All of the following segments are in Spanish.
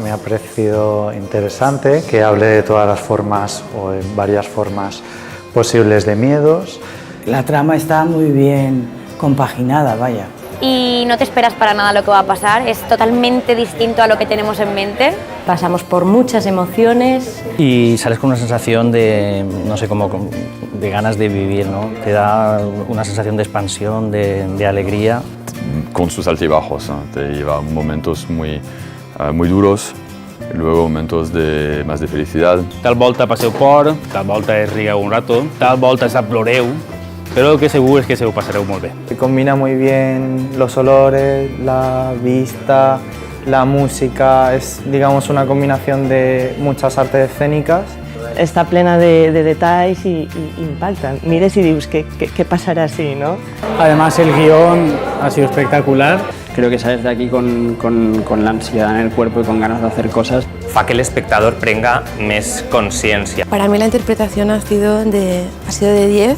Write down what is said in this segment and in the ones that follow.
me ha parecido interesante que hable de todas las formas o en varias formas posibles de miedos. La trama está muy bien compaginada, vaya. Y no te esperas para nada lo que va a pasar, es totalmente distinto a lo que tenemos en mente. Pasamos por muchas emociones. Y sales con una sensación de, no sé, como de ganas de vivir, ¿no? Te da una sensación de expansión, de alegría. Con sus altibajos, ¿no? Te lleva momentos muy duros, y luego momentos más de felicidad. Tal volta passeu por, tal volta es rigueu un rato, tal volta sap ploreu, però el que segur és que se ho passareu molt bé. Combina muy bien los olores, la vista, la música, es digamos una combinación de muchas artes escénicas. Está plena de detalles y impactan. Mires y dices, ¿qué pasará así, no? Además el guión ha sido espectacular. Creo que sales de aquí con la ansiedad en el cuerpo y con ganas de hacer cosas. Fa que el espectador prenga més consciència. Para mí la interpretación ha sido de 10.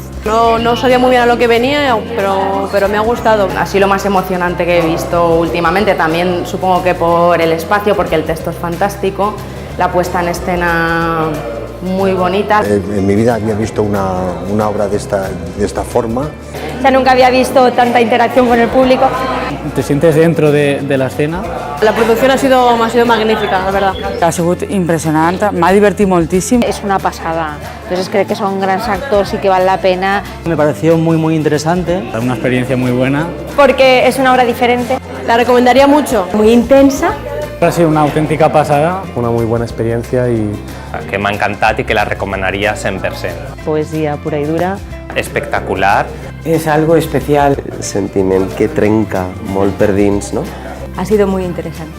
No sabía muy bien a lo que venía, pero me ha gustado. Ha sido lo más emocionante que he visto últimamente, también supongo que por el espacio, porque el texto es fantástico, la puesta en escena muy bonita. En mi vida había visto una obra de esta forma. O sea, nunca había visto tanta interacción con el público. Te sientes dentro de la escena. La producción ha sido magnífica, la verdad. Ha sigut impressionant, m'ha divertit moltíssim. Es una pasada. Entonces creo que son grandes actores y que vale la pena. Me pareció muy interesante. Una experiencia muy buena. Porque es una obra diferente. La recomendaría mucho. Muy intensa. Ha sido una auténtica pasada. Una muy buena experiencia y... Que m'ha encantat i que la recomanaria 100%. Poesia pura i dura. Espectacular. Es algo especial. Sentiment que trenca molt per dins, no? Ha sido muy interesante.